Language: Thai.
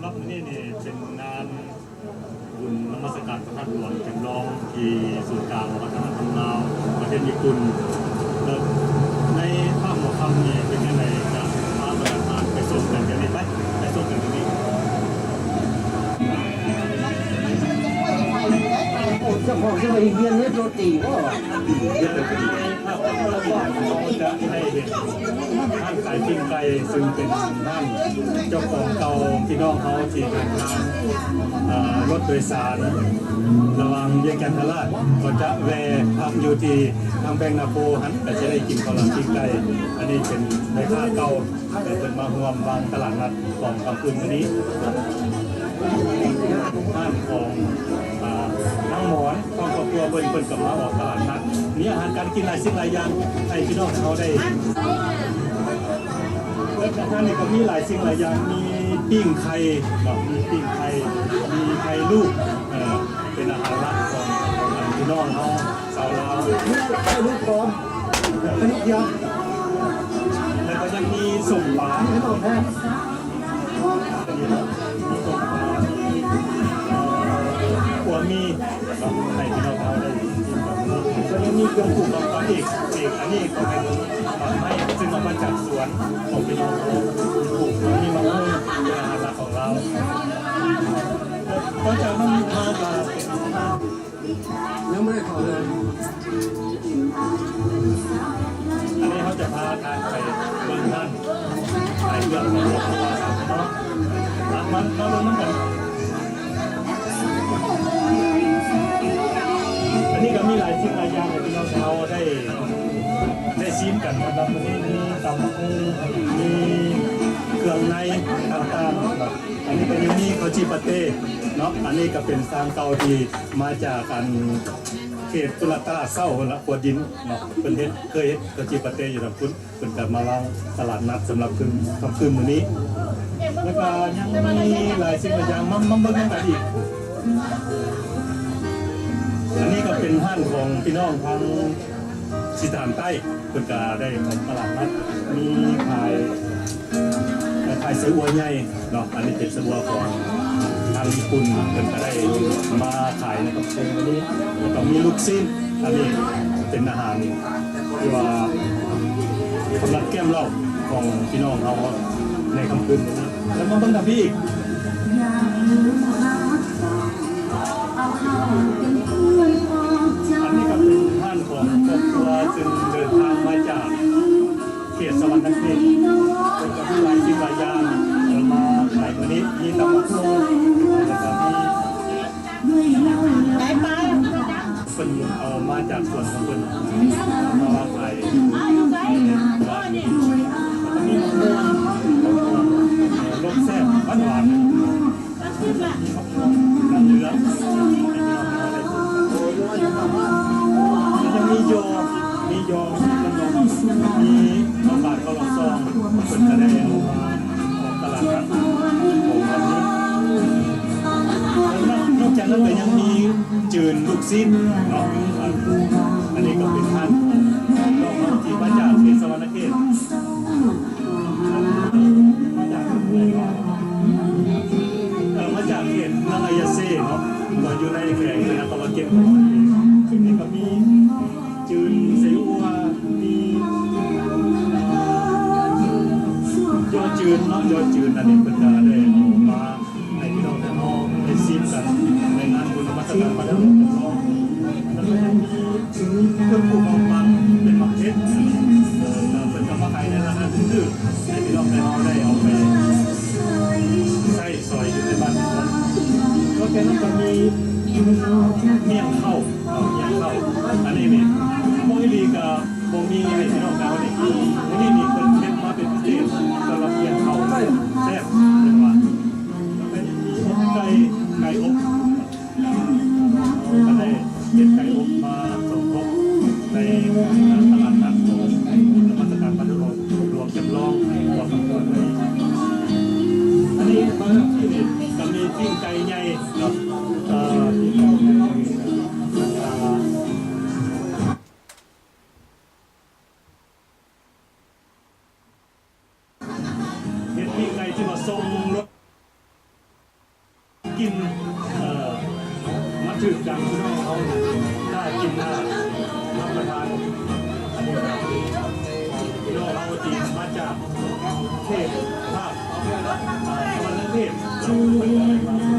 ำหรับนี่เป็นงานบุญนมัสการพระธาตุหลวงจำลองที่ศูนย์กลางวัฒนธรรมลาวประเทศญี่ปุ่นในภาพของคำนี้เป็นยังไงจะพาประชาชนไปชมกันกันได้ไหมไปชมกันตรงนี้เจ้าของจะไปเรียนเรื่องโรตีก็ถ้าเราจะให้เห็นท่านขายปิ้งไก่ซึ่งเป็นท่านเจ้าของเก่าพี่น้องเขาที่เดินทางรถโดยสารระหว่างเวียงจันทราชก็จะแวะพักอยู่ที่ทางแบงนาโพหันแต่จะได้กินข้าวหลามปิ้งไก่อันนี้เป็นในภาคเก่าแต่เป็นมาร่วมวางตลาดนัดของกำปืนวันนี้ท่านของทั้งหมอนครอบครัวเพิ่นกับมาออกตลาดนัดมีอาหารการกินหลายสิ่งหลายอย่างให้พี่น้องเขาได้แล้วท่านนี่ก็มีหลายสิ่งหลายอย่างมีปิ้งไข่มีปิ้งไข่มีไข่ลูกเป็นอาหารหลักของพี่น้องเขาชาวลาวไข่ลูกกรอบขนมยำแล้วก็ยังมีสุ่มปลาขนมแห้งมีสุ่มปลาหัวมีให้พี่น้องเขาได้ก็ยังมีเครื่องปรุงต่างๆอีกอันนี้ก็เป็นไม้ซึ่งเอามาจากสวนของพี่น้องเขาปลูกมีมะม่วงเป็นอาหารหลักของเราก็จะต้องมายังไม่ได้ขอเลยอันนี้เขาจะพาทานไปเมืองท่านไปเมืองของเราเนาะมันก็ลงน้ำมันอันนี้ก็มีหลายสิ่งหลายอย่างที่น้องเขาได้ชิมกันนะครับวันนี้มีตำบักหุ่งมีเครื่องในต่างๆอันนี้ก็ยังมีข้าวจีปาเต้เนาะอันนี้ก็เป็นทางเก่าที่มาจากการเขตตุลาตลาดเศร้าคนละขวดดินเนาะเป็นเคยเห็นข้าวจีปาเต้อยู่ทางคุณเป็นการมาล้างตลาดนัดสำหรับคืนมื้อนี้แล้วก็ยังมีหลายสิ่งหลายอย่างมั่งเบิ่งกันอีกอันนี้ก็เป็นห้างของพี่น้องทางสิทานใต้เพิ่นก็ได้ของตลาดนัดมีขายเสืออัวใหญ่เนาะอันนี้เป็นเสืออัวของทางญี่ปุ่นเพิ่นก็ได้มาขายในกับเชงอันนี้แล้วก็มีลูกชิ้นอันนี้เป็นอาหารที่ว่าสำหรับแก้มเหล้าของพี่น้องเราในค่ำคืนนี้แล้วมาเบิ่งกับพี่อีกอันนี้ก็เป็นท่านของครอบครัวซึ่งเดินทางมาจากเขตสวรรค์เขตเป็นกับหลายสิ่งหลายอย่างมาขายวันนี้มีตำบักหุ่งแล้วก็มีคนเอามาจากส่วนของคนมาขายมีมะม่วงรสแซ่บหวานน้ำเนื้อยังมีโยมีขนมมีข้าวบาดข้าวหลามซองเป็นกระเด้ออกตลาดนัดของวันนี้นอกจากนั้นก็ยังมีจืนลูกชิ้นเนาะอันนี้ก็เป็นท่านที่มาจากเขตสวรรค์เขตมาจากเขตนางายาเซ่เนาะก็อยู่ในแขวงนครเกษซึ่งนี่ก็มีจืนเสวัวมียอจืนเนาะยอจืนอันนี้เป็นการได้ออกมาให้พี่น้องทั้งน้องได้ซิมกันในงานบุญนมัสการพระธาตุหลวงแล้วก็ยังมีเครื่องปรุงของมันเป็นมักเทศเป็นกรรมการในร้านอื่นๆให้พี่น้องได้เอาไปใส่ซอยอยู่ในบ้านก็แค่นั้นก็มีเมี่ยงเข้าอันนี้มีโมฮิลีกับโมมีให้พี่น้องเราเนี่ยอันนี้มีคนเทศมาเป็นพิเศษสำหรับเมี่ยงเข้าแซ่บเป็นว่าแล้วก็มีไก่อบก็ได้เก็บไก่อบมาสมทบในตลาดนัดของนมัสการพระธาตุหลวงจำลองของคำพูดเลยอันนี้มาที่นี่ก็มีปิ้งไก่ใหญ่เนาะเห็นปิ้งไก่ที่มาส่งรถ กินมาถึงจังพี่น้องเขาได้กินได้รับประทานอันนี้ครับพี่น้องเราจีนมาจากเทพภาคตะวันเทพเราเป็นอะไรมา